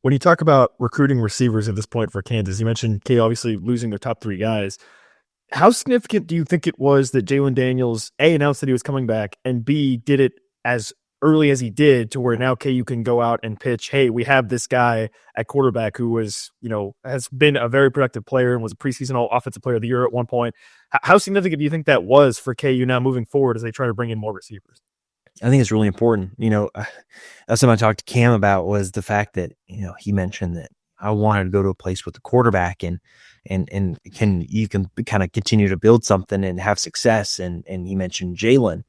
When you talk about recruiting receivers at this point for Kansas, you mentioned K obviously losing their top three guys. How significant do you think it was that Jalen Daniels, A, announced that he was coming back, and B, did it as early as he did to where now KU can go out and pitch, hey, we have this guy at quarterback who was, has been a very productive player and was a preseason all offensive player of the year at one point. How significant do you think that was for KU now moving forward as they try to bring in more receivers? I think it's really important. That's something I talked to Cam about was the fact that, he mentioned that I wanted to go to a place with the quarterback and you can kind of continue to build something and have success. And he mentioned Jalen.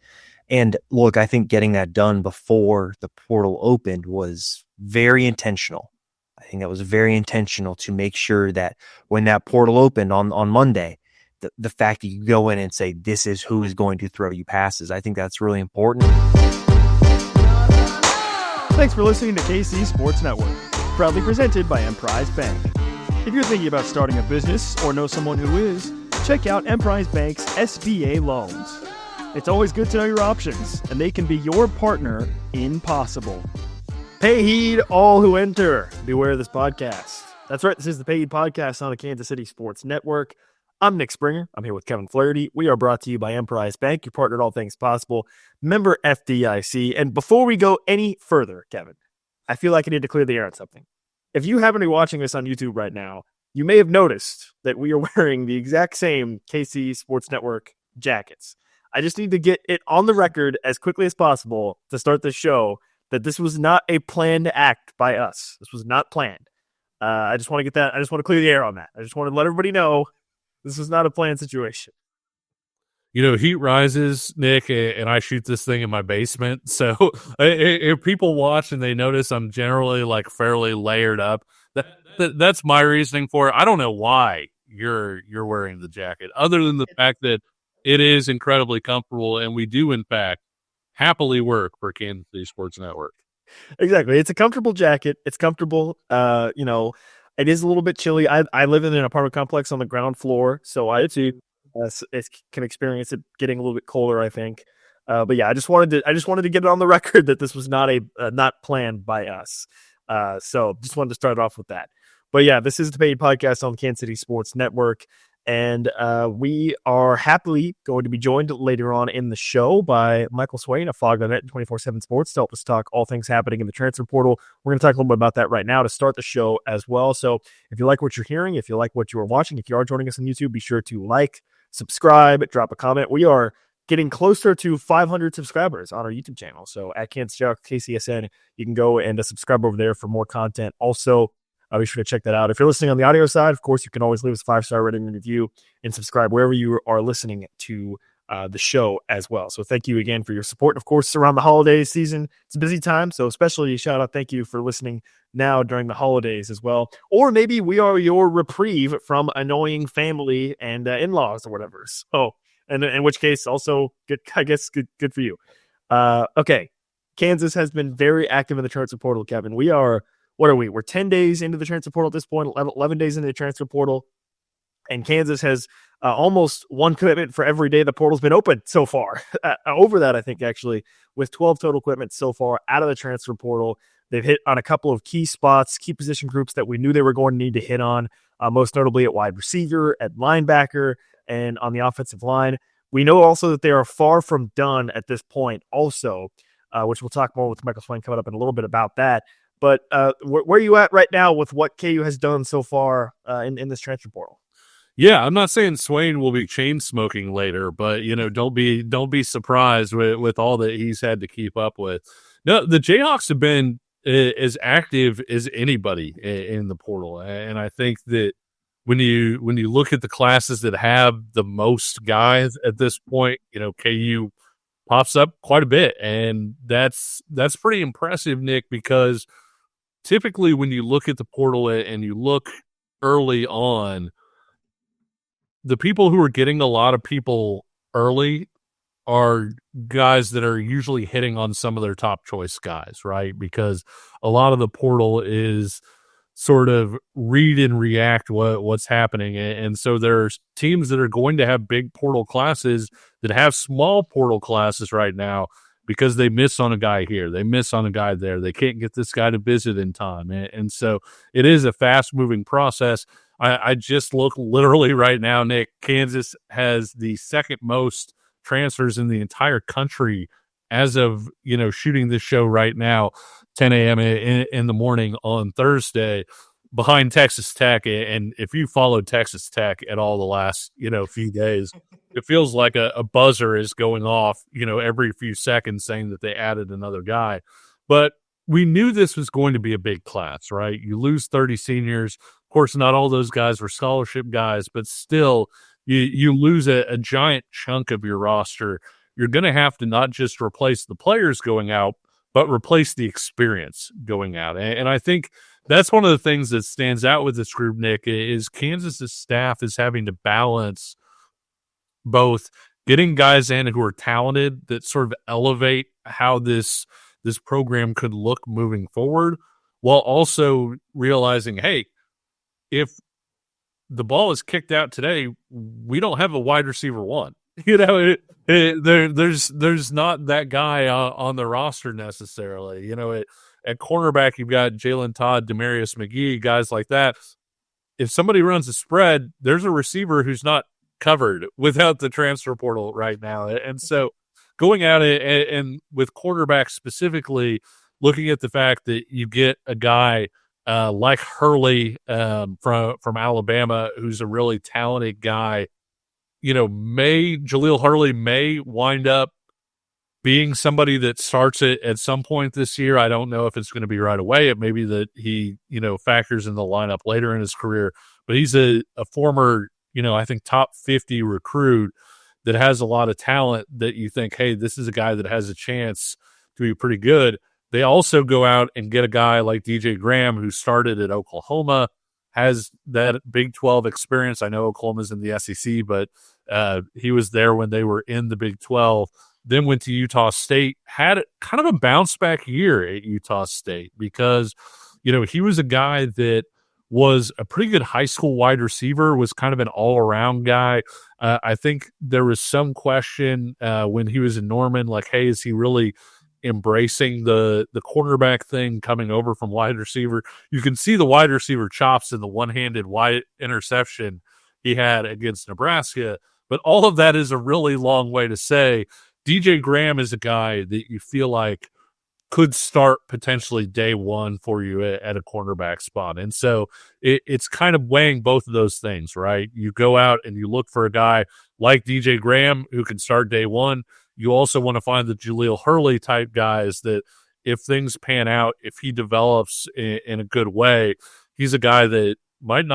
And look, I think getting that done before the portal opened was very intentional. I think that was very intentional to make sure that when that portal opened on Monday, the fact that you go in and say, this is who is going to throw you passes. I think that's really important. Thanks for listening to KC Sports Network, proudly presented by Emprise Bank. If you're thinking about starting a business or know someone who is, check out Emprise Bank's SBA loans. It's always good to know your options, and they can be your partner in possible. Pay heed, all who enter. Beware this podcast. That's right. This is the Pay Heed Podcast on the Kansas City Sports Network. I'm Nick Springer. I'm here with Kevin Flaherty. We are brought to you by Emprise Bank, your partner in all things possible, member FDIC. And before we go any further, Kevin, I feel like I need to clear the air on something. If you happen to be watching this on YouTube right now, you may have noticed that we are wearing the exact same KC Sports Network jackets. I just need to get it on the record as quickly as possible to start the show that this was not a planned act by us. This was not planned. I just want to get that. I just want to clear the air on that. I just want to let everybody know this was not a planned situation. Heat rises, Nick, and I shoot this thing in my basement. So if people watch and they notice I'm generally fairly layered up, that's my reasoning for it. I don't know why you're wearing the jacket, other than the fact that it is incredibly comfortable, and we do, in fact, happily work for Kansas City Sports Network. Exactly. It's a comfortable jacket. It's comfortable. It is a little bit chilly. I live in an apartment complex on the ground floor, so I too can experience it getting a little bit colder, I think. But yeah, I just wanted to get it on the record that this was not not planned by us. So just wanted to start off with that. But yeah, this is the Paid Podcast on the Kansas City Sports Network. And we are happily going to be joined later on in the show by Michael Swain of Fog.net and 24/7 Sports to help us talk all things happening in the transfer portal. We're going to talk a little bit about that right now to start the show as well. So if you like what you're hearing, if you like what you are watching, if you are joining us on YouTube, be sure to like, subscribe, drop a comment. We are getting closer to 500 subscribers on our YouTube channel. So at Kansas Jayhawks KCSN, you can go and subscribe over there for more content. Also, be sure to check that out. If you're listening on the audio side, of course, you can always leave us a 5-star rating and review and subscribe wherever you are listening to the show as well. So thank you again for your support. Of course, around the holiday season, it's a busy time. So especially a shout out, thank you for listening now during the holidays as well. Or maybe we are your reprieve from annoying family and in-laws or whatever. So, and in which case also good, I guess good for you. Okay. Kansas has been very active in the transfer portal, Kevin. What are we? We're 10 days into the transfer portal at this point, 11 days into the transfer portal. And Kansas has almost one commitment for every day the portal's been open so far. Over that, I think, actually, with 12 total commitments so far out of the transfer portal. They've hit on a couple of key spots, key position groups that we knew they were going to need to hit on, most notably at wide receiver, at linebacker, and on the offensive line. We know also that they are far from done at this point also, which we'll talk more with Michael Swain coming up in a little bit about that. But where are you at right now with what KU has done so far in this transfer portal? Yeah, I'm not saying Swain will be chain smoking later, but don't be surprised with all that he's had to keep up with. No, the Jayhawks have been as active as anybody in the portal, and I think that when you look at the classes that have the most guys at this point, KU pops up quite a bit, and that's pretty impressive, Nick, because typically when you look at the portal and you look early on, the people who are getting a lot of people early are guys that are usually hitting on some of their top choice guys, right? Because a lot of the portal is sort of read and react what's happening. And so there's teams that are going to have big portal classes that have small portal classes right now because they miss on a guy here, they miss on a guy there, they can't get this guy to visit in time, and so it is a fast moving process. I just look literally right now, Nick. Kansas has the second most transfers in the entire country as of shooting this show right now, 10 a.m. in the morning on Thursday, behind Texas Tech. And if you followed Texas Tech at all the last few days, it feels like a buzzer is going off every few seconds saying that they added another guy. But we knew this was going to be a big class, right? You lose 30 seniors. Of course, not all those guys were scholarship guys, but still, you lose a giant chunk of your roster. You're going to have to not just replace the players going out, but replace the experience going out. And I think that's one of the things that stands out with this group, Nick, is Kansas's staff is having to balance both getting guys in who are talented that sort of elevate how this program could look moving forward, while also realizing, hey, if the ball is kicked out today, we don't have a wide receiver one. There's not that guy on the roster necessarily. At cornerback, you've got Jalen Todd, Demarius McGee, guys like that. If somebody runs a spread, there's a receiver who's not covered without the transfer portal right now. And so going out and with quarterback specifically, looking at the fact that you get a guy like Hurley from Alabama, who's a really talented guy, Jaleel Hurley may wind up being somebody that starts it at some point this year. I don't know if it's going to be right away. It may be that he, factors in the lineup later in his career, but he's a former, I think top 50 recruit that has a lot of talent that you think, hey, this is a guy that has a chance to be pretty good. They also go out and get a guy like DJ Graham, who started at Oklahoma, has that Big 12 experience. I know Oklahoma's in the SEC, but he was there when they were in the Big 12. Then went to Utah State, had kind of a bounce back year at Utah State because, he was a guy that was a pretty good high school wide receiver, was kind of an all-around guy. I think there was some question when he was in Norman, like, hey, is he really embracing the cornerback thing coming over from wide receiver? You can see the wide receiver chops in the one-handed wide interception he had against Nebraska, but all of that is a really long way to say DJ Graham is a guy that you feel like could start potentially day one for you at a cornerback spot. And so it's kind of weighing both of those things, right? You go out and you look for a guy like DJ Graham who can start day one. You also want to find the Jaleel Hurley type guys that if things pan out, if he develops in a good way, he's a guy that might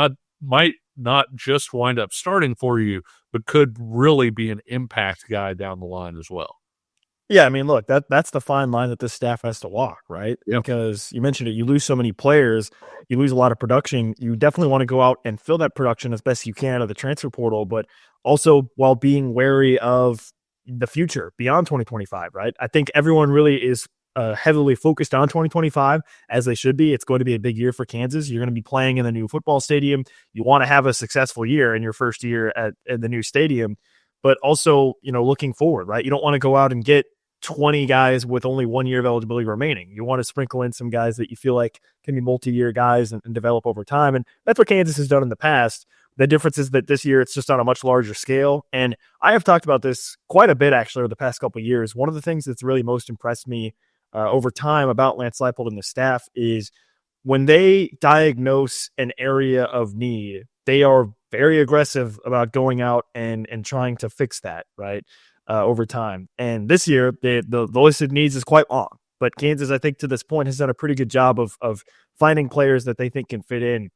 not just wind up starting for you, but could really be an impact guy down the line as well. Yeah, I mean, look, that's the fine line that this staff has to walk, right? Yep. Because you mentioned it, you lose so many players, you lose a lot of production. You definitely want to go out and fill that production as best you can out of the transfer portal, but also while being wary of the future beyond 2025, right? I think everyone really is heavily focused on 2025, as they should be. It's going to be a big year for Kansas. You're going to be playing in the new football stadium. You want to have a successful year in your first year at the new stadium, but also, looking forward, right? You don't want to go out and get 20 guys with only 1 year of eligibility remaining. You want to sprinkle in some guys that you feel like can be multi-year guys and develop over time. And that's what Kansas has done in the past. The difference is that this year it's just on a much larger scale. And I have talked about this quite a bit, actually, over the past couple of years. One of the things that's really most impressed me over time about Lance Leipold and the staff is when they diagnose an area of need, they are very aggressive about going out and trying to fix that, right? Over time. And this year, the list of needs is quite long. But Kansas, I think, to this point, has done a pretty good job of finding players that they think can fit in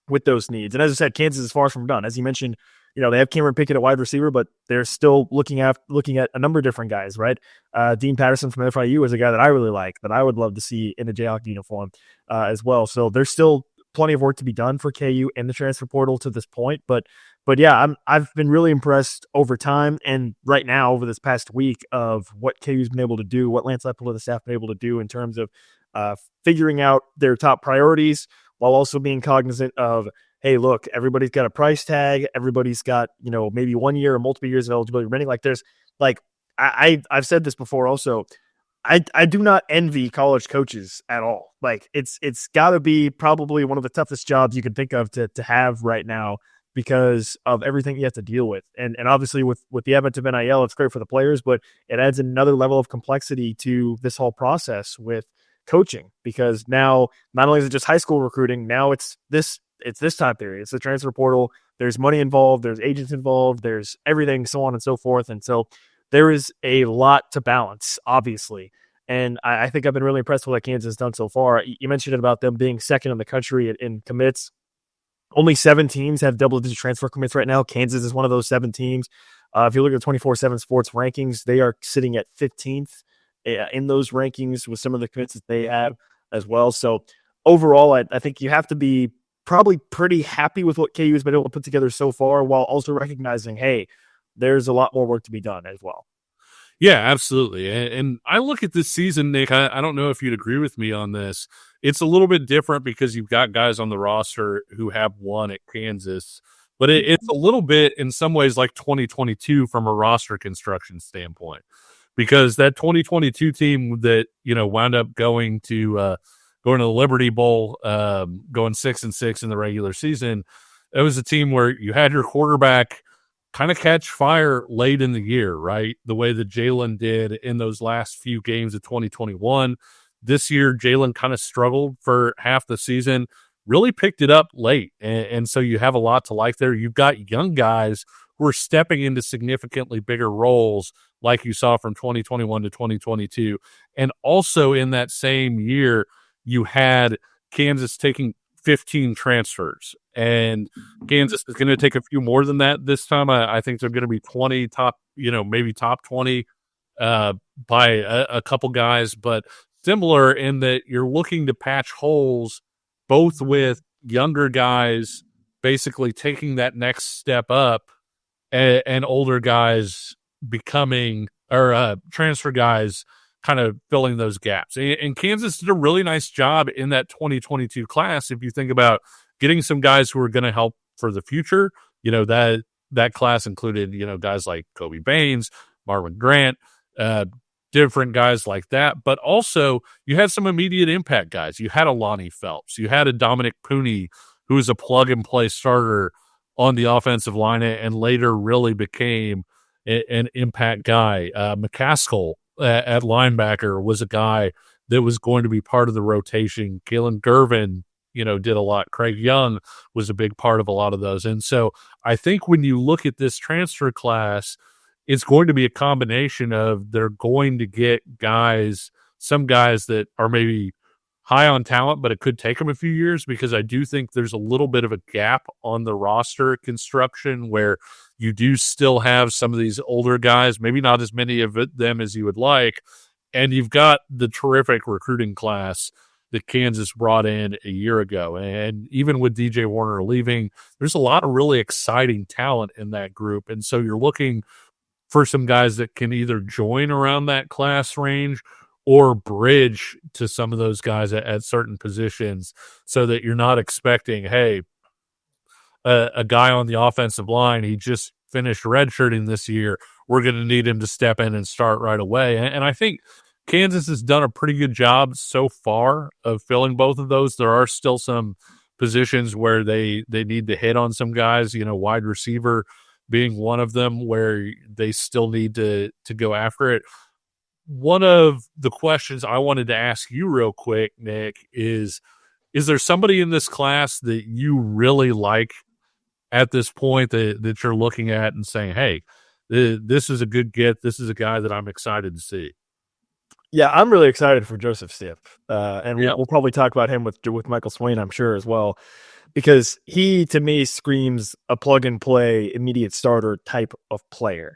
with those needs. And as I said, Kansas is far from done. As you mentioned, they have Cameron Pickett at wide receiver, but they're still looking at a number of different guys, right? Dean Patterson from FIU is a guy that I really like, that I would love to see in a Jayhawk uniform as well. So there's still plenty of work to be done for KU in the transfer portal to this point. But yeah, I've been really impressed over time and right now over this past week of what KU's been able to do, what Lance Leipold and the staff been able to do in terms of figuring out their top priorities while also being cognizant of, hey, look, everybody's got a price tag. Everybody's got, maybe 1 year or multiple years of eligibility remaining. Like there's I've said this before also. I do not envy college coaches at all. Like it's got to be probably one of the toughest jobs you can think of to have right now because of everything you have to deal with. And obviously with the advent of NIL, it's great for the players, but it adds another level of complexity to this whole process with coaching because now not only is it just high school recruiting, now it's this time period. It's the transfer portal. There's money involved. There's agents involved. There's everything, so on and so forth. And so there is a lot to balance, obviously. And I think I've been really impressed with what Kansas has done so far. You mentioned it about them being second in the country in commits. Only 7 teams have double-digit transfer commits right now. Kansas is one of those 7 teams. If you look at the 24/7 Sports rankings, they are sitting at 15th in those rankings with some of the commits that they have as well. So overall, I think you have to be probably pretty happy with what KU has been able to put together so far while also recognizing, hey, there's a lot more work to be done as well. Yeah, absolutely. And I look at this season, Nick, I don't know if you'd agree with me on this. It's a little bit different because you've got guys on the roster who have won at Kansas, but it's a little bit in some ways like 2022 from a roster construction standpoint, because that 2022 team that, wound up going to the Liberty Bowl, going 6-6 in the regular season, it was a team where you had your quarterback kind of catch fire late in the year, right? The way that Jalen did in those last few games of 2021. This year, Jalen kind of struggled for half the season, really picked it up late. And so you have a lot to like there. You've got young guys who are stepping into significantly bigger roles like you saw from 2021 to 2022. And also in that same year, you had Kansas taking 15 transfers, and Kansas is going to take a few more than that this time. I think they're going to be 20 top, maybe top 20 by a couple guys, but similar in that you're looking to patch holes both with younger guys basically taking that next step up and older guys becoming or transfer guys kind of filling those gaps. And Kansas did a really nice job in that 2022 class. If you think about getting some guys who are going to help for the future, that class included, guys like Kobe Baines, Marvin Grant, different guys like that. But also you had some immediate impact guys. You had a Lonnie Phelps. You had a Dominic Pooney, who was a plug-and-play starter on the offensive line and later really became an impact guy. McCaskill at linebacker was a guy that was going to be part of the rotation. Kalen Gervin, did a lot. Craig Young was a big part of a lot of those. And so I think when you look at this transfer class, it's going to be a combination of they're going to get guys, some guys that are maybe high on talent, but it could take them a few years, because I do think there's a little bit of a gap on the roster construction where you do still have some of these older guys, maybe not as many of them as you would like. And you've got the terrific recruiting class that Kansas brought in a year ago. And even with DJ Warner leaving, there's a lot of really exciting talent in that group. And so you're looking for some guys that can either join around that class range or bridge to some of those guys at certain positions, so that you're not expecting, hey, a guy on the offensive line, he just finished redshirting this year, we're going to need him to step in and start right away. And I think Kansas has done a pretty good job so far of filling both of those. There are still some positions where they need to hit on some guys, wide receiver being one of them, where they still need to go after it. One of the questions I wanted to ask you real quick, Nick, is there somebody in this class that you really like at this point that you're looking at and saying, hey, this is a good get. This is a guy that I'm excited to see? Yeah, I'm really excited for Joseph Stipp. And we'll probably talk about him with Michael Swain, I'm sure, as well, because he, to me, screams a plug-and-play, immediate starter type of player.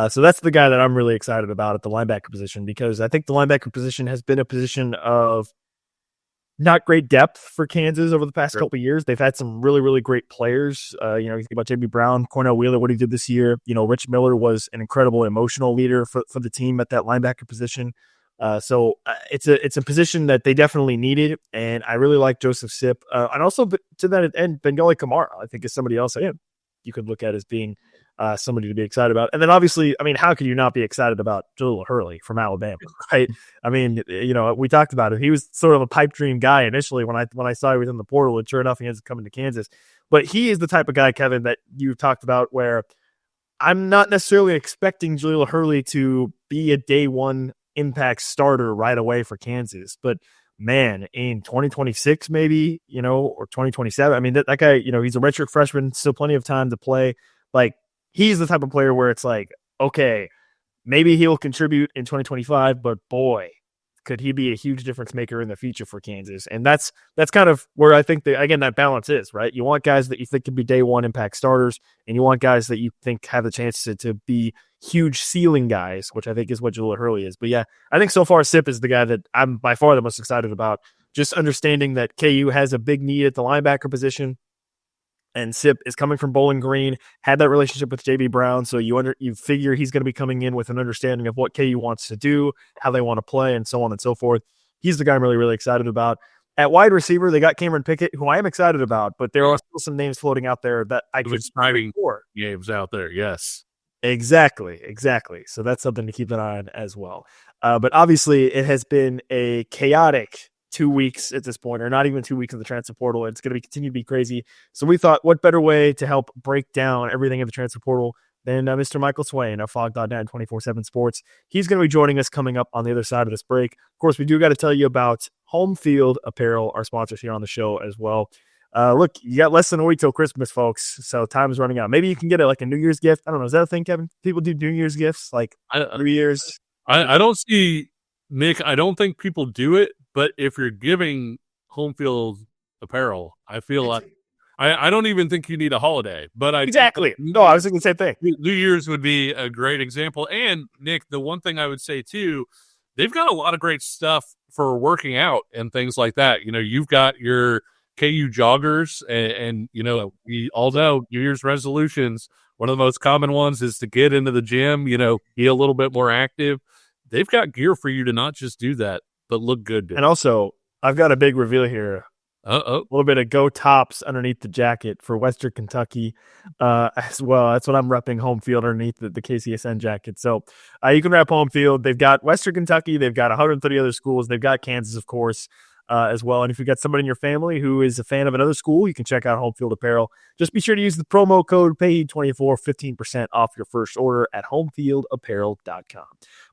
So that's the guy that I'm really excited about at the linebacker position, because I think the linebacker position has been a position of not great depth for Kansas over the past couple of years. They've had some really, really great players. You think about J.B. Brown, Cornell Wheeler, what he did this year. Rich Miller was an incredible emotional leader for the team at that linebacker position. So it's a position that they definitely needed, and I really like Joseph Stipp. And also to that end, Bengali Kamara, I think, is somebody else you could look at as being somebody to be excited about. And then obviously, I mean, how could you not be excited about Jaleel Hurley from Alabama, right? I mean, we talked about it. He was sort of a pipe dream guy initially when I saw he was in the portal, and sure enough, he ends up coming to Kansas. But he is the type of guy, Kevin, that you talked about where I'm not necessarily expecting Jaleel Hurley to be a day one impact starter right away for Kansas. But man, in 2026, maybe, or 2027, I mean, that guy, he's a redshirt freshman, still plenty of time to play. Like, he's the type of player where it's like, okay, maybe he'll contribute in 2025, but boy, could he be a huge difference maker in the future for Kansas. And that's kind of where I think that balance is, right? You want guys that you think could be day one impact starters, and you want guys that you think have the chance to be huge ceiling guys, which I think is what Jaleel Hurley is. But yeah, I think so far Sip is the guy that I'm by far the most excited about, just understanding that KU has a big need at the linebacker position. And Sip is coming from Bowling Green, had that relationship with JB Brown, so you figure he's going to be coming in with an understanding of what KU wants to do, how they want to play, and so on and so forth. He's the guy I'm really, really excited about. At wide receiver, they got Cameron Pickett, who I am excited about, but there are still some names floating out there that I could exciting games out there. Yes, exactly. So that's something to keep an eye on as well. But obviously, it has been a chaotic 2 weeks at this point, or not even 2 weeks in the transfer portal. It's going to continue to be crazy. So we thought, what better way to help break down everything in the transfer portal than Mr. Michael Swain of Fog.net and 24/7 Sports. He's going to be joining us coming up on the other side of this break. Of course, we do got to tell you about Home Field Apparel, our sponsors here on the show as well. Look, you got less than a week till Christmas, folks, so time is running out. Maybe you can get like a New Year's gift. I don't know. Is that a thing, Kevin? People do New Year's gifts, like New Year's? I don't see, Nick, I don't think people do it. But if you're giving Home Field Apparel, I feel like I don't even think you need a holiday. But exactly. No, I was thinking the same thing. New Year's would be a great example. And Nick, the one thing I would say too, they've got a lot of great stuff for working out and things like that. You've got your KU joggers, and we all know New Year's resolutions. One of the most common ones is to get into the gym. Be a little bit more active. They've got gear for you to not just do that, but look good. And also, I've got a big reveal here. A little bit of Go Tops underneath the jacket for Western Kentucky as well. That's what I'm repping, Home Field underneath the KCSN jacket. So you can rep Home Field. They've got Western Kentucky. They've got 130 other schools. They've got Kansas, of course, as well. And if you've got somebody in your family who is a fan of another school, you can check out Home Field Apparel. Just be sure to use the promo code PAYE24, 15% off your first order at homefieldapparel.com.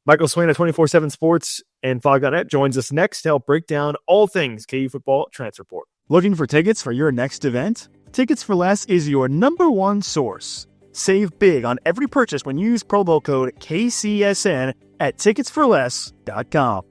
Michael Swain at 24/7 Sports and Fog.net joins us next to help break down all things KU football transfer portal. Looking for tickets for your next event? Tickets for Less is your number one source. Save big on every purchase when you use promo code KCSN at ticketsforless.com.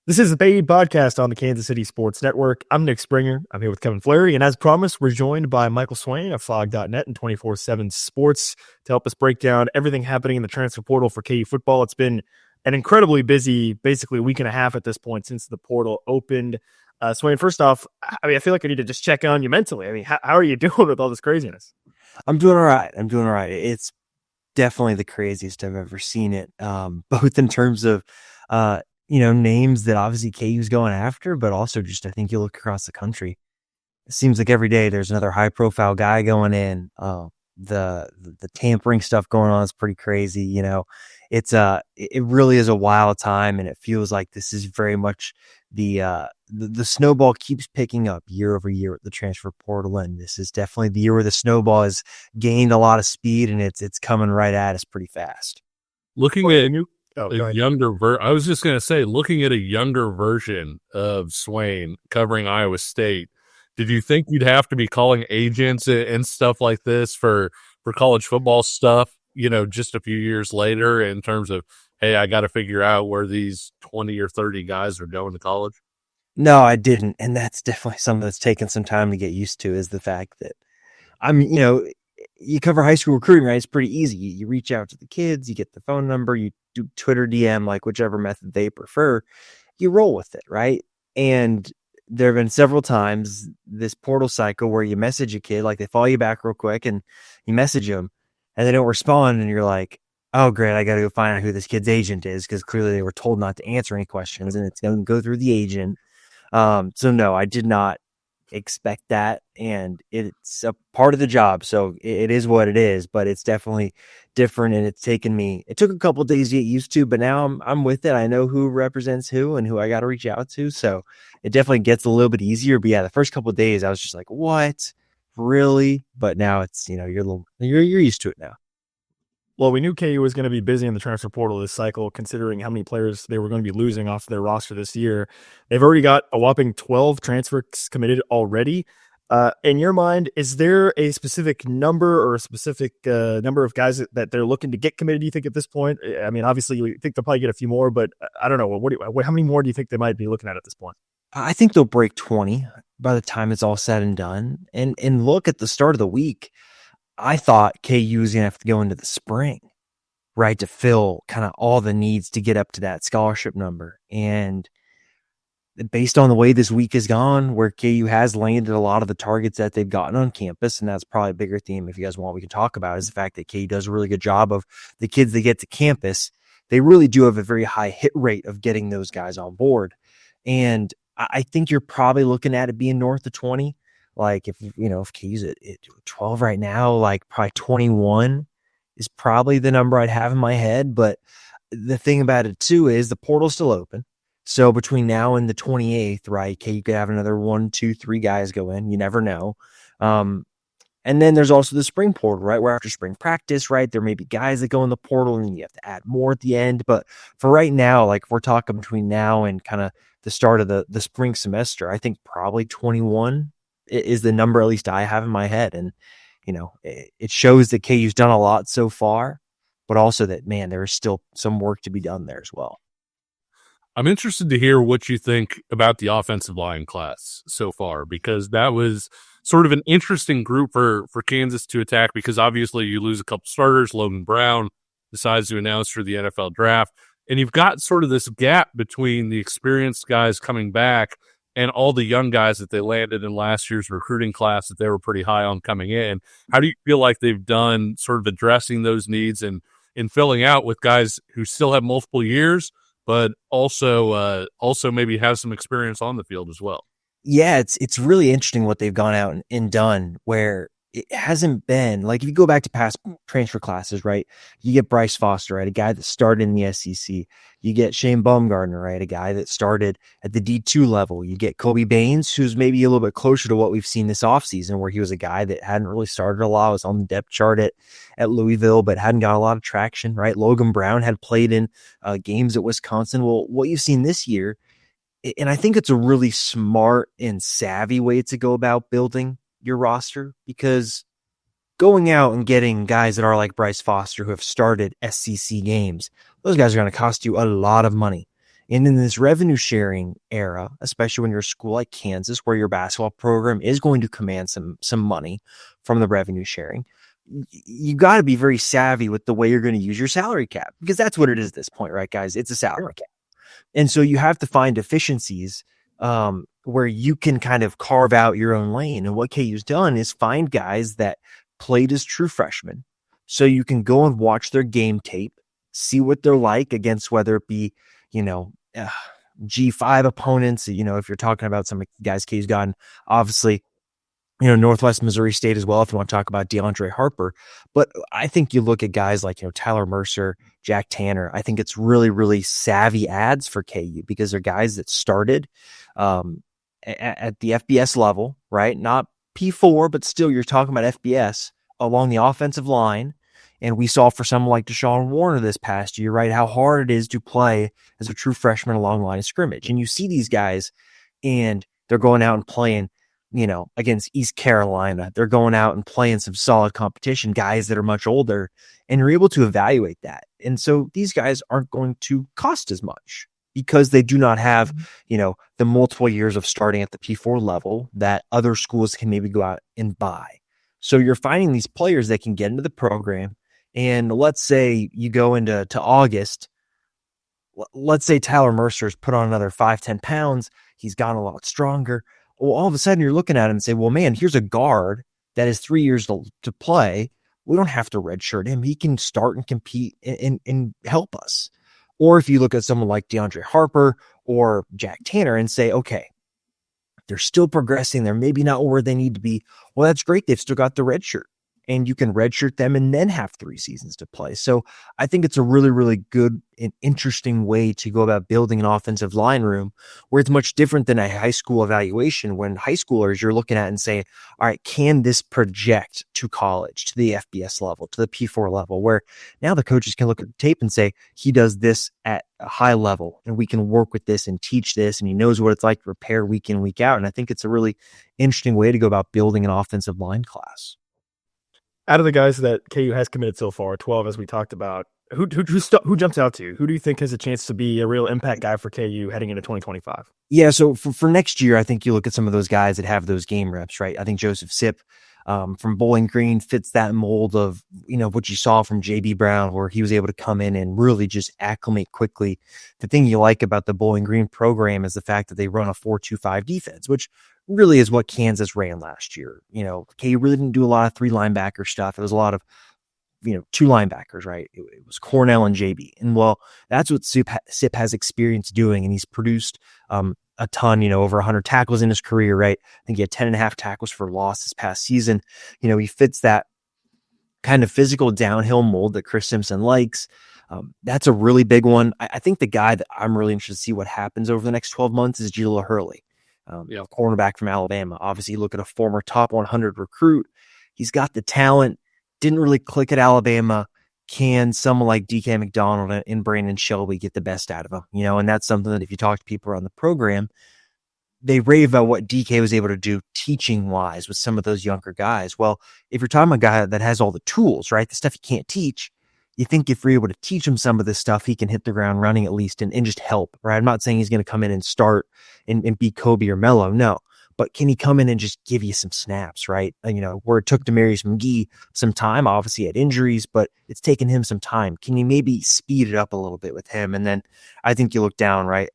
This is the paid podcast on the Kansas City Sports Network. I'm Nick Springer. I'm here with Kevin Flaherty. And as promised, we're joined by Michael Swain of Fog.net and 24/7 Sports to help us break down everything happening in the transfer portal for KU football. It's been an incredibly busy, basically week and a half at this point since the portal opened. Swain, first off, I feel like I need to just check on you mentally. How are you doing with all this craziness? I'm doing all right. It's definitely the craziest I've ever seen it, both in terms of names that obviously KU's going after, but also just I think you look across the country. It seems like every day there's another high profile guy going in. The tampering stuff going on is pretty crazy. It really is a wild time, and it feels like this is very much the snowball keeps picking up year over year at the transfer portal, and this is definitely the year where the snowball has gained a lot of speed, and it's coming right at us pretty fast. Looking at a younger I was just going to say, looking at a younger version of Swain covering Iowa State, did you think you'd have to be calling agents and stuff like this for college football stuff, just a few years later in terms of, hey, I got to figure out where these 20 or 30 guys are going to college? No, I didn't. And that's definitely something that's taken some time to get used to, is the fact that you cover high school recruiting, right? It's pretty easy. You reach out to the kids, you get the phone number, you do Twitter DM, like whichever method they prefer, you roll with it, right? And there have been several times this portal cycle where you message a kid, like they follow you back real quick and you message them and they don't respond. And you're like, oh, great, I got to go find out who this kid's agent is, because clearly they were told not to answer any questions and it's going to go through the agent. So no, I did not expect that, and it's a part of the job. So it is what it is, but it's definitely different, and it took a couple of days to get used to, but now I'm with it. I know who represents who and who I got to reach out to. So it definitely gets a little bit easier. But yeah, the first couple of days I was just like, what? Really? But now it's, you're used to it now. Well, we knew KU was going to be busy in the transfer portal this cycle, considering how many players they were going to be losing off their roster this year. They've already got a whopping 12 transfers committed already. In your mind, is there a specific number or a specific number of guys that they're looking to get committed, do you think, at this point? I mean, obviously, you think they'll probably get a few more, but I don't know. How many more do you think they might be looking at this point? I think they'll break 20 by the time it's all said and done. And look, at the start of the week, I thought KU was going to have to go into the spring, right, to fill kind of all the needs to get up to that scholarship number. And based on the way this week has gone, where KU has landed a lot of the targets that they've gotten on campus, and that's probably a bigger theme if you guys want, we can talk about, is the fact that KU does a really good job of the kids they get to campus. They really do have a very high hit rate of getting those guys on board. And I think you're probably looking at it being north of 20. Like if KU's at 12 right now, like probably 21 is probably the number I'd have in my head. But the thing about it too is the portal's still open. So between now and the 28th, right, KU could have another 1, 2, 3 guys go in. You never know. And then there's also the spring portal, right, where after spring practice, right, there may be guys that go in the portal and you have to add more at the end. But for right now, like if we're talking between now and kind of the start of the spring semester, I think probably 21 is the number at least I have in my head. And, it shows that KU's done a lot so far, but also that, man, there is still some work to be done there as well. I'm interested to hear what you think about the offensive line class so far, because that was sort of an interesting group for Kansas to attack, because obviously you lose a couple starters. Logan Brown decides to announce for the NFL draft, and you've got sort of this gap between the experienced guys coming back and all the young guys that they landed in last year's recruiting class that they were pretty high on coming in. How do you feel like they've done sort of addressing those needs and filling out with guys who still have multiple years, but also maybe have some experience on the field as well? Yeah, it's really interesting what they've gone out and done, where it hasn't been like, if you go back to past transfer classes, right, you get Bryce Foster, right, a guy that started in the SEC. You get Shane Baumgartner, right, a guy that started at the D2 level. You get Kobe Baines, who's maybe a little bit closer to what we've seen this offseason, where he was a guy that hadn't really started a lot, was on the depth chart at Louisville, but hadn't got a lot of traction, right? Logan Brown had played in games at Wisconsin. Well, what you've seen this year, and I think it's a really smart and savvy way to go about building your roster, because going out and getting guys that are like Bryce Foster, who have started SEC games, those guys are going to cost you a lot of money. And in this revenue sharing era, especially when you're a school like Kansas, where your basketball program is going to command some money from the revenue sharing, you got to be very savvy with the way you're going to use your salary cap, because that's what it is at this point, right, guys? It's a salary cap. And so you have to find efficiencies where you can kind of carve out your own lane. And what KU's done is find guys that played as true freshmen, so you can go and watch their game tape, see what they're like against, whether it be, G5 opponents, if you're talking about some guys KU's gotten, obviously, Northwest Missouri State as well, if you want to talk about DeAndre Harper. But I think you look at guys like, Tyler Mercer, Jack Tanner. I think it's really, really savvy ads for KU, because they're guys that started at the FBS level, right? Not P4, but still you're talking about FBS along the offensive line. And we saw for someone like Deshaun Warner this past year, right, how hard it is to play as a true freshman along the line of scrimmage. And you see these guys, and they're going out and playing, against East Carolina. They're going out and playing some solid competition, guys that are much older, and you're able to evaluate that. And so these guys aren't going to cost as much, because they do not have, the multiple years of starting at the P4 level that other schools can maybe go out and buy. So you're finding these players that can get into the program. And let's say you go into August, let's say Tyler Mercer's put on another 5-10 pounds. He's gotten a lot stronger. Well, all of a sudden you're looking at him and say, well, man, here's a guard that is 3 years to play. We don't have to redshirt him. He can start and compete and help us. Or if you look at someone like DeAndre Harper or Jack Tanner and say, okay, they're still progressing. They're maybe not where they need to be. Well, that's great. They've still got the red shirt, and you can redshirt them and then have 3 seasons to play. So I think it's a really, really good and interesting way to go about building an offensive line room, where it's much different than a high school evaluation. When high schoolers, you're looking at and say, all right, can this project to college, to the FBS level, to the P4 level, where now the coaches can look at the tape and say, he does this at a high level, and we can work with this and teach this, and he knows what it's like to prepare week in, week out. And I think it's a really interesting way to go about building an offensive line class. Out of the guys that KU has committed so far, 12 as we talked about, who jumps out to you? Who do you think has a chance to be a real impact guy for KU heading into 2025? Yeah, so for next year, I think you look at some of those guys that have those game reps, right? I think Joseph Sipp from Bowling Green fits that mold of, what you saw from JB Brown, where he was able to come in and really just acclimate quickly. The thing you like about the Bowling Green program is the fact that they run a 4-2-5 defense, which really is what Kansas ran last year. KU really didn't do a lot of 3 linebacker stuff. It was a lot of 2 linebackers, right? It was Cornell and JB. And well, that's what Sipp has experience doing. And he's produced a ton, over 100 tackles in his career, right? I think he had 10.5 tackles for loss this past season. He fits that kind of physical downhill mold that Chris Simpson likes. That's a really big one. I think the guy that I'm really interested to see what happens over the next 12 months is Jaleel Hurley, cornerback from Alabama. Obviously, you look at a former top 100 recruit. He's got the talent. Didn't really click at Alabama. Can someone like DK McDonald and Brandon Shelby get the best out of him? And that's something that if you talk to people around the program, they rave about what DK was able to do teaching wise with some of those younger guys. Well, if you're talking about a guy that has all the tools, right, the stuff you can't teach, you think if you're able to teach him some of this stuff, he can hit the ground running at least and just help, right? I'm not saying he's going to come in and start and be Kobe or Melo. No. But can he come in and just give you some snaps, right? Where it took Demarius McGee some time, obviously had injuries, but it's taken him some time. Can you maybe speed it up a little bit with him? And then I think you look down, right?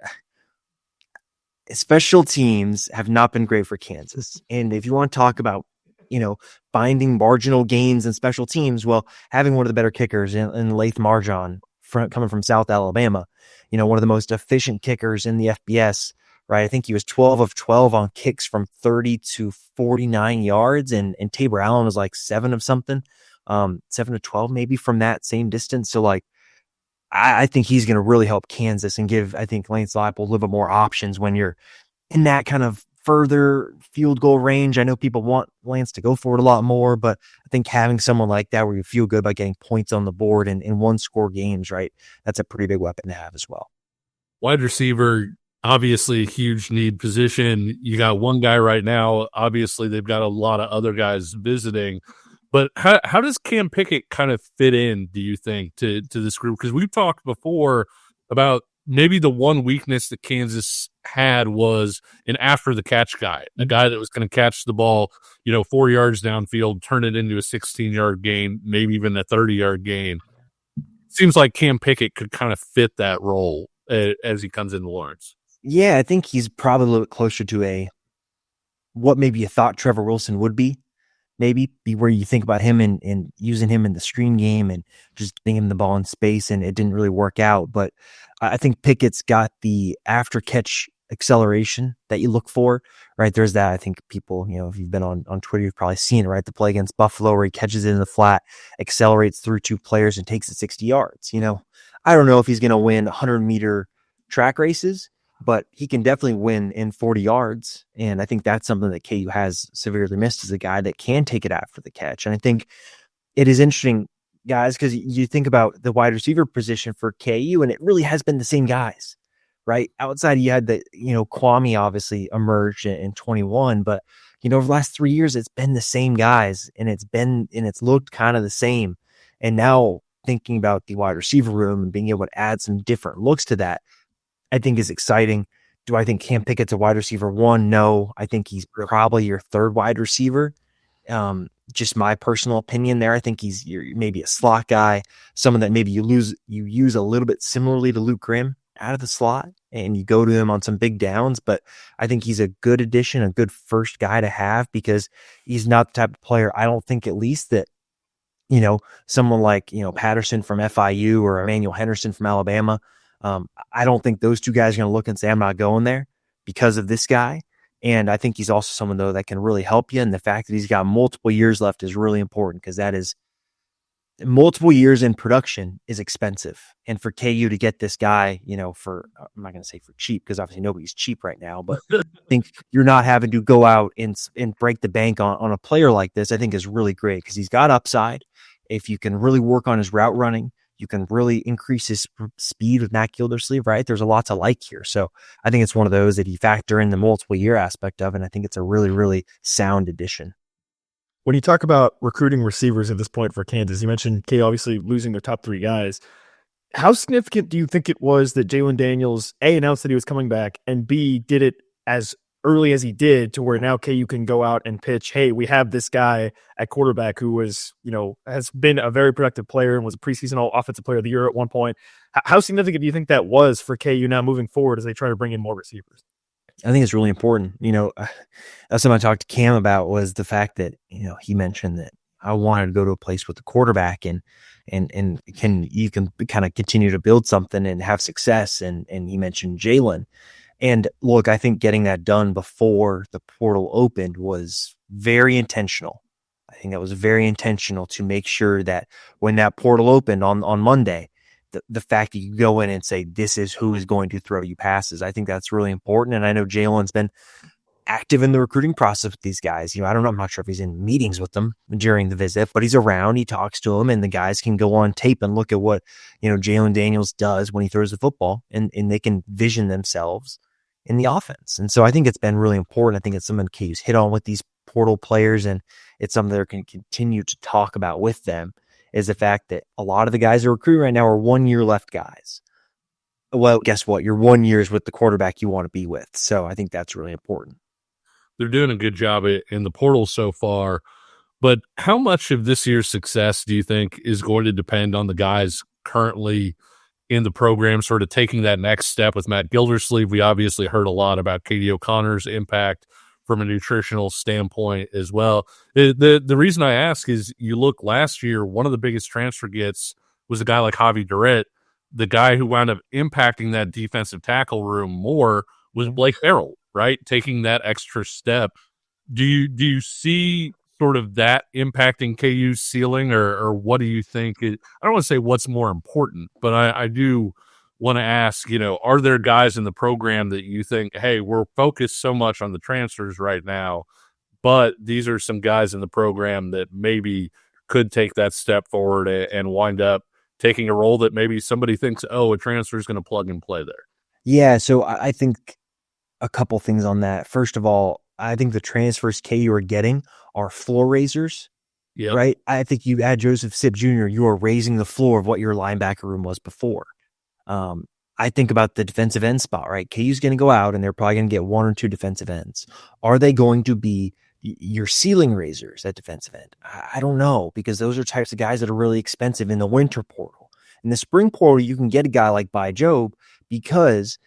Special teams have not been great for Kansas. And if you want to talk about, finding marginal gains in special teams, well, having one of the better kickers in Lath Marjan coming from South Alabama, one of the most efficient kickers in the FBS, right? I think he was 12 of 12 on kicks from 30 to 49 yards. And Tabor Allen was like 7 of something, 7 to 12 maybe from that same distance. So I think he's going to really help Kansas and give, I think, Lance Leipold a little bit more options when you're in that kind of further field goal range. I know people want Lance to go for it a lot more, but I think having someone like that where you feel good about getting points on the board in 1-score games, right? That's a pretty big weapon to have as well. Wide receiver, obviously a huge need position. You got one guy right now. Obviously, they've got a lot of other guys visiting. But how does Cam Pickett kind of fit in, do you think, to this group? Because we've talked before about maybe the one weakness that Kansas had was an after-the-catch guy, a guy that was going to catch the ball, 4 yards downfield, turn it into a 16-yard gain, maybe even a 30-yard gain. Seems like Cam Pickett could kind of fit that role as he comes into Lawrence. Yeah, I think he's probably a little bit closer to what maybe you thought Trevor Wilson would be. Maybe be where you think about him and using him in the screen game and just getting him the ball in space, and it didn't really work out. But I think Pickett's got the after catch acceleration that you look for, right? There's that. I think people, if you've been on Twitter, you've probably seen it, right? The play against Buffalo where he catches it in the flat, accelerates through 2 players and takes it 60 yards. I don't know if he's going to win 100-meter track races, but he can definitely win in 40 yards. And I think that's something that KU has severely missed, is a guy that can take it after the catch. And I think it is interesting, guys, because you think about the wide receiver position for KU, and it really has been the same guys, right? Outside, you had Kwame obviously emerged in 21, but, over the last 3 years, it's been the same guys, and it's looked kind of the same. And now thinking about the wide receiver room and being able to add some different looks to that, I think is exciting. Do I think Cam Pickett's a wide receiver 1? No. I think he's probably your 3rd wide receiver. Just my personal opinion there. I think he's maybe a slot guy, someone that maybe you use a little bit similarly to Luke Grimm out of the slot, and you go to him on some big downs. But I think he's a good addition, a good first guy to have, because he's not the type of player, I don't think at least, that someone like Patterson from FIU or Emmanuel Henderson from Alabama. I don't think those 2 guys are going to look and say, I'm not going there because of this guy. And I think he's also someone, though, that can really help you. And the fact that he's got multiple years left is really important, because that is multiple years in production is expensive. And for KU to get this guy, for, I'm not going to say for cheap, because obviously nobody's cheap right now, but I think you're not having to go out and break the bank on a player like this, I think is really great, because he's got upside. If you can really work on his route running, you can really increase his speed with Matt Gildersleeve, right? There's a lot to like here. So I think it's one of those that you factor in the multiple year aspect of, and I think it's a really, really sound addition. When you talk about recruiting receivers at this point for Kansas, you mentioned K obviously losing their top 3 guys. How significant do you think it was that Jalen Daniels, A, announced that he was coming back, and B, did it as early as he did, to where now KU can go out and pitch, hey, we have this guy at quarterback who was, has been a very productive player and was a preseason all offensive player of the year at one point. How significant do you think that was for KU now moving forward as they try to bring in more receivers? I think it's really important. That's something I talked to Cam about, was the fact that, he mentioned that I wanted to go to a place with the quarterback and you can kind of continue to build something and have success. And he mentioned Jalen. And look, I think getting that done before the portal opened was very intentional. I think that was very intentional to make sure that when that portal opened on Monday, the fact that you go in and say, this is who is going to throw you passes, I think that's really important. And I know Jalen's been active in the recruiting process with these guys. I don't know, I'm not sure if he's in meetings with them during the visit, but he's around, he talks to them, and the guys can go on tape and look at what, Jalen Daniels does when he throws the football, and they can vision themselves in the offense. And so I think it's been really important. I think it's something KU's hit on with these portal players, and it's something they're going to continue to talk about with them, is the fact that a lot of the guys they're recruiting right now are 1 year left guys. Well, guess what? You're 1 year with the quarterback you want to be with. So I think that's really important. They're doing a good job in the portal so far, but how much of this year's success do you think is going to depend on the guys currently in the program sort of taking that next step? With Matt Gildersleeve, we obviously heard a lot about Katie O'Connor's impact from a nutritional standpoint as well. The reason I ask is, you look last year, one of the biggest transfer gets was a guy like Javi Durrett. The guy who wound up impacting that defensive tackle room more was Blake Farrell, right? Taking that extra step. Do you see sort of that impacting KU's ceiling, or what do you think? I don't want to say what's more important, but I do want to ask, are there guys in the program that you think, hey, we're focused so much on the transfers right now, but these are some guys in the program that maybe could take that step forward and wind up taking a role that maybe somebody thinks, oh, a transfer is going to plug and play there? Yeah, so I think a couple things on that. First of all, I think the transfers KU are getting are floor raisers, right? I think you add Joseph Sipp Jr., you are raising the floor of what your linebacker room was before. I think about the defensive end spot, right? KU's going to go out and they're probably going to get 1 or 2 defensive ends. Are they going to be your ceiling raisers at defensive end? I don't know, because those are types of guys that are really expensive in the winter portal. In the spring portal, you can get a guy like Bai Jobe because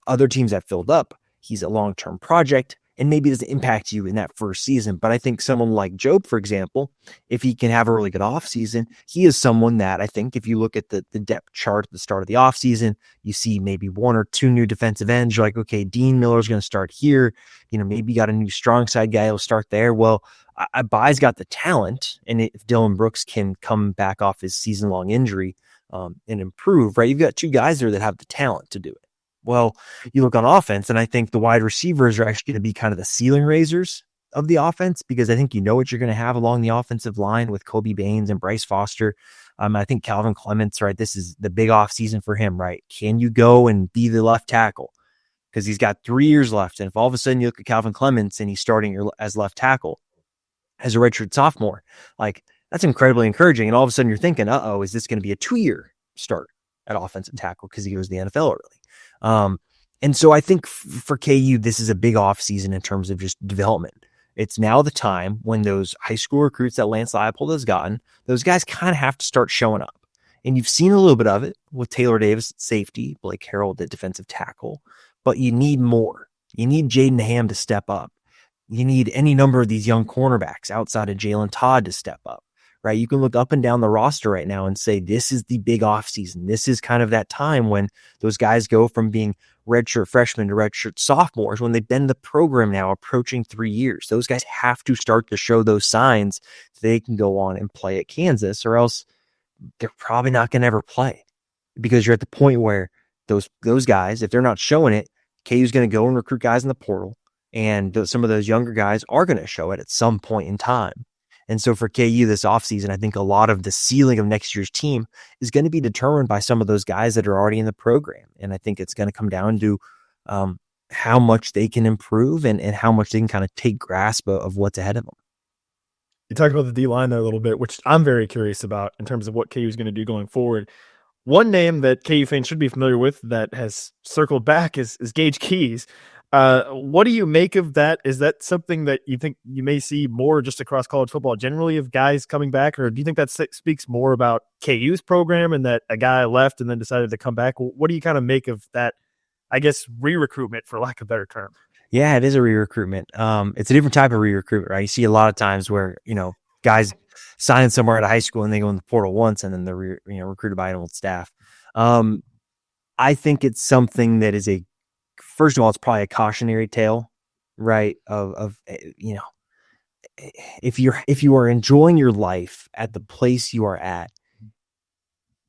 other teams have filled up. He's a long-term project, and maybe it doesn't impact you in that first season. But I think someone like Jobe, for example, if he can have a really good offseason, he is someone that I think if you look at the depth chart at the start of the offseason, you see maybe 1 or 2 new defensive ends. You're like, okay, Dean Miller's going to start here. Maybe you got a new strong side guy who'll start there. Well, Bai's got the talent, and if Dylan Brooks can come back off his season-long injury and improve, right, you've got 2 guys there that have the talent to do it. Well, you look on offense, and I think the wide receivers are actually going to be kind of the ceiling raisers of the offense, because I think what you're going to have along the offensive line with Kobe Baines and Bryce Foster. I think Calvin Clements, right, this is the big off season for him, right? Can you go and be the left tackle? Because he's got 3 years left, and if all of a sudden you look at Calvin Clements and he's starting as left tackle as a redshirt sophomore, like, that's incredibly encouraging. And all of a sudden you're thinking, is this going to be a 2-year start at offensive tackle because he goes to the NFL early? And so I think for KU, this is a big off season in terms of just development. It's now the time when those high school recruits that Lance Leipold has gotten, those guys kind of have to start showing up. And you've seen a little bit of it with Taylor Davis at safety, Blake Harrell at defensive tackle, but you need more. You need Jaden Ham to step up. You need any number of these young cornerbacks outside of Jalen Todd to step up, right? You can look up and down the roster right now and say, this is the big offseason. This is kind of that time when those guys go from being redshirt freshmen to redshirt sophomores, when they've been in the program now approaching 3 years. Those guys have to start to show those signs so they can go on and play at Kansas, or else they're probably not going to ever play, because you're at the point where those guys, if they're not showing it, KU's going to go and recruit guys in the portal, and some of those younger guys are going to show it at some point in time. And so for KU this offseason, I think a lot of the ceiling of next year's team is going to be determined by some of those guys that are already in the program. And I think it's going to come down to how much they can improve and how much they can kind of take grasp of what's ahead of them. You talked about the D-line there a little bit, which I'm very curious about in terms of what KU is going to do going forward. One name that KU fans should be familiar with that has circled back is Gage Keys. What do you make of that? Is that something that you think you may see more just across college football generally of guys coming back, or do you think that speaks more about KU's program and that a guy left and then decided to come back? What do you kind of make of that, I guess, re-recruitment, for lack of a better term? Yeah, it is a re-recruitment. It's a different type of re-recruitment, right? You see a lot of times where, guys sign somewhere at a high school and they go in the portal once and then they're recruited by an old staff. I think it's something that is first of all, it's probably a cautionary tale, right? If you are enjoying your life at the place you are at,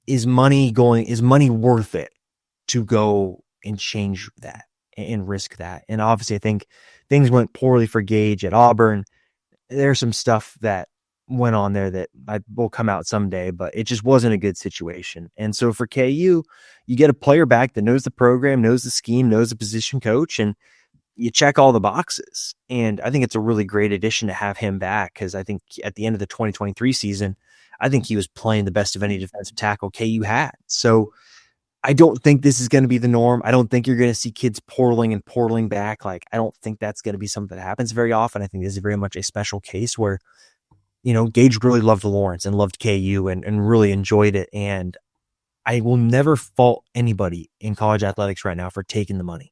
is money worth it to go and change that and risk that? And obviously I think things went poorly for Gage at Auburn. There's some stuff that went on there that will come out someday, but it just wasn't a good situation. And so for KU, you get a player back that knows the program, knows the scheme, knows the position coach, and you check all the boxes. And I think it's a really great addition to have him back, because I think at the end of the 2023 season, I think he was playing the best of any defensive tackle KU had. So I don't think this is going to be the norm. I don't think you're going to see kids portaling back. Like, I don't think that's going to be something that happens very often. I think this is very much a special case where Gage really loved Lawrence and loved KU and really enjoyed it. And I will never fault anybody in college athletics right now for taking the money,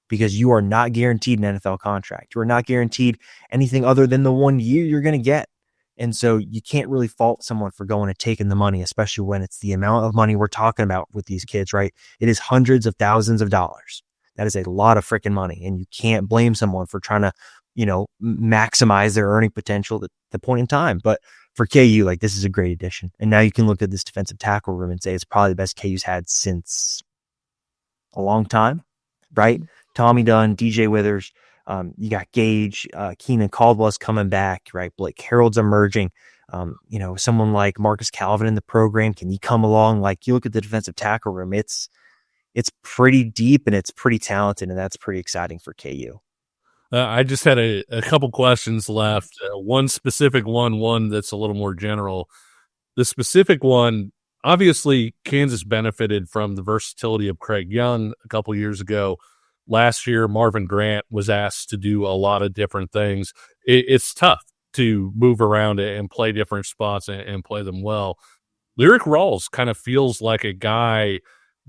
because you are not guaranteed an NFL contract. You are not guaranteed anything other than the 1 year you're going to get. And so you can't really fault someone for going and taking the money, especially when it's the amount of money we're talking about with these kids, right? It is hundreds of thousands of dollars. That is a lot of freaking money. And you can't blame someone for trying to maximize their earning potential at the point in time. But for KU, this is a great addition. And now you can look at this defensive tackle room and say it's probably the best KU's had since a long time, right? Tommy Dunn, DJ Withers, you got Gage, Keenan Caldwell's coming back, right? Blake Harold's emerging. Someone like Marcus Calvin in the program, can he come along? You look at the defensive tackle room, it's pretty deep and it's pretty talented, and that's pretty exciting for KU. I just had a couple questions left. One specific one that's a little more general. The specific one, obviously, Kansas benefited from the versatility of Craig Young a couple years ago. Last year, Marvin Grant was asked to do a lot of different things. It's tough to move around and play different spots and play them well. Lyric Rawls kind of feels like a guy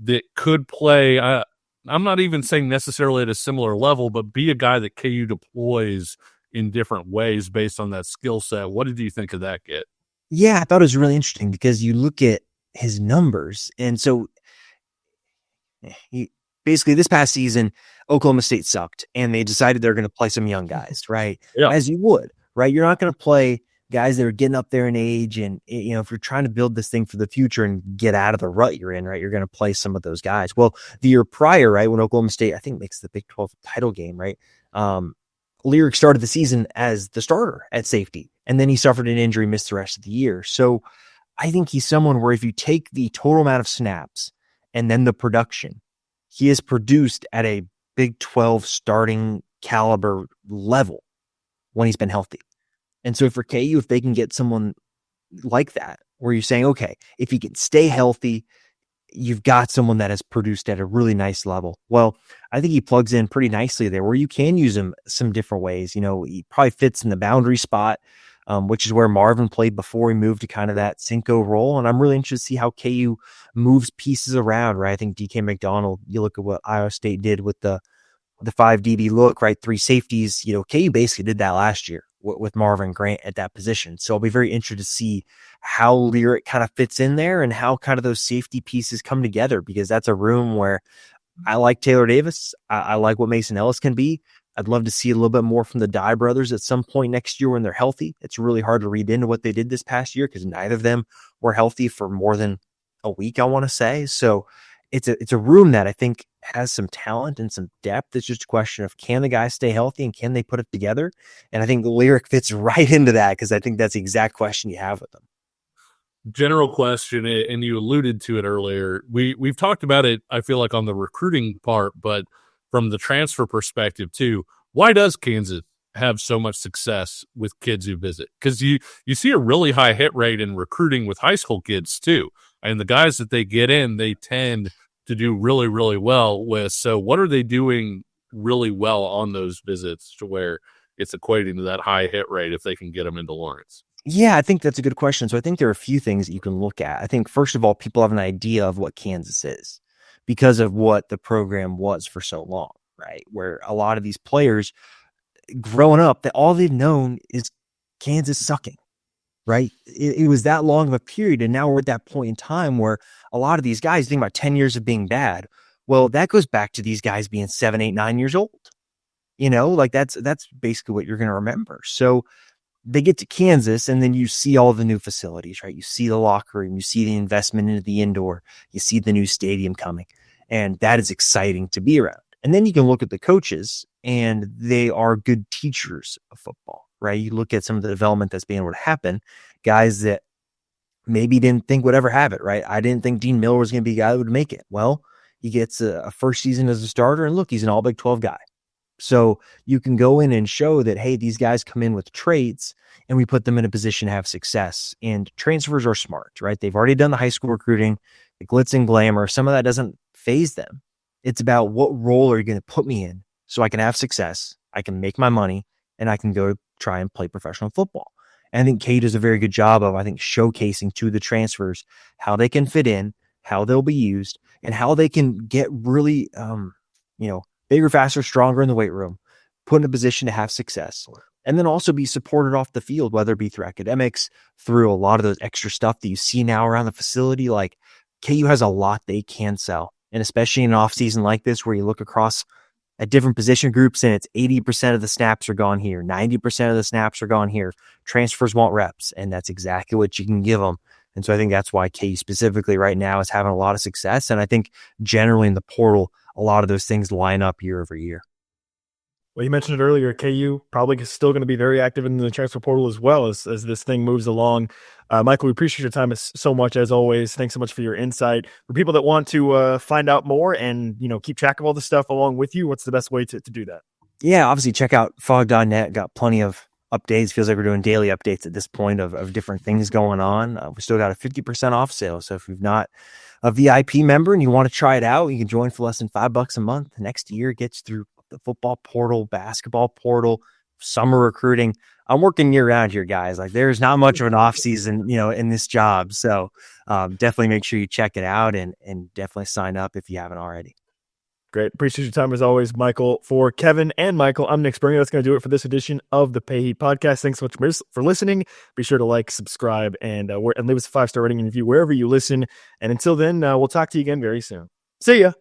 that could play I'm not even saying necessarily at a similar level, but be a guy that KU deploys in different ways based on that skill set. What did you think of that, Kit? Yeah, I thought it was really interesting because you look at his numbers. And so basically this past season, Oklahoma State sucked and they decided they're going to play some young guys, right? Yeah. As you would, right? You're not going to play guys that are getting up there in age. And, if you're trying to build this thing for the future and get out of the rut you're in, right, you're going to play some of those guys. Well, the year prior, right, when Oklahoma State, I think, makes the Big 12 title game, right, Lyric started the season as the starter at safety, and then he suffered an injury, missed the rest of the year. So I think he's someone where if you take the total amount of snaps and then the production, he is produced at a Big 12 starting caliber level when he's been healthy. And so for KU, if they can get someone like that, where you're saying, okay, if he can stay healthy, you've got someone that has produced at a really nice level. Well, I think he plugs in pretty nicely there where you can use him some different ways. He probably fits in the boundary spot, which is where Marvin played before he moved to kind of that Cinco role. And I'm really interested to see how KU moves pieces around, right? I think DK McDonald, you look at what Iowa State did with the 5 DB look, right? 3 safeties, KU basically did that last year. with Marvin Grant at that position. So I'll be very interested to see how Lyric kind of fits in there and how kind of those safety pieces come together, because that's a room where I like Taylor Davis. I like what Mason Ellis can be. I'd love to see a little bit more from the Dye brothers at some point next year when they're healthy. It's really hard to read into what they did this past year because neither of them were healthy for more than a week, I want to say. So it's a room that I think has some talent and some depth. It's just a question of, can the guys stay healthy and can they put it together? And I think the Lyric fits right into that, because I think that's the exact question you have with them. General question, and you alluded to it earlier. We've talked about it, I feel like, on the recruiting part, but from the transfer perspective too, why does Kansas have so much success with kids who visit? Because you see a really high hit rate in recruiting with high school kids too. And the guys that they get in, they tend to do really, really well with. So what are they doing really well on those visits to where it's equating to that high hit rate if they can get them into Lawrence? Yeah, I think that's a good question. So I think there are a few things that you can look at. I think, first of all, people have an idea of what Kansas is because of what the program was for so long, right? Where a lot of these players growing up, that all they've known is Kansas sucking, right? It was that long of a period. And now we're at that point in time where a lot of these guys think about 10 years of being bad. Well, that goes back to these guys being 7, 8, 9 years old. Like that's basically what you're going to remember. So they get to Kansas, and then you see all the new facilities, right? You see the locker room, you see the investment into the indoor, you see the new stadium coming, and that is exciting to be around. And then you can look at the coaches, and they are good teachers of football, right? You look at some of the development that's being able to happen, guys that maybe didn't think would ever have it, right? I didn't think Dean Miller was going to be a guy that would make it. Well, he gets a first season as a starter, and look, he's an all Big 12 guy. So you can go in and show that, hey, these guys come in with traits and we put them in a position to have success. And transfers are smart, right? They've already done the high school recruiting, the glitz and glamour. Some of that doesn't phase them. It's about, what role are you going to put me in so I can have success, I can make my money, and I can go try and play professional football. And I think Kate does a very good job of, showcasing to the transfers how they can fit in, how they'll be used, and how they can get really, bigger, faster, stronger in the weight room, put in a position to have success, and then also be supported off the field, whether it be through academics, through a lot of those extra stuff that you see now around the facility. Like, KU has a lot they can sell. And especially in an off season like this, where you look across at different position groups and it's 80% of the snaps are gone here, 90% of the snaps are gone here. Transfers want reps, and that's exactly what you can give them. And so I think that's why KU specifically right now is having a lot of success. And I think generally in the portal, a lot of those things line up year over year. Well, you mentioned it earlier, KU probably still going to be very active in the transfer portal as well as this thing moves along. Michael, we appreciate your time so much, as always. Thanks so much for your insight. For people that want to find out more and keep track of all the stuff along with you, what's the best way to do that? Yeah, obviously check out fog.net. Got plenty of updates. Feels like we're doing daily updates at this point of different things going on. We still got a 50% off sale. So if you've not a VIP member and you want to try it out, you can join for less than $5 a month. Next year gets through the football portal, basketball portal, summer recruiting. I'm working year round here, guys. Like, there's not much of an off season, in this job. So definitely make sure you check it out and definitely sign up if you haven't already. Great. Appreciate your time as always, Michael. For Kevin and Michael, I'm Nick Springer. That's going to do it for this edition of the Pay Heat Podcast. Thanks so much for listening. Be sure to like, subscribe, and leave us a 5-star rating and review wherever you listen. And until then, we'll talk to you again very soon. See ya.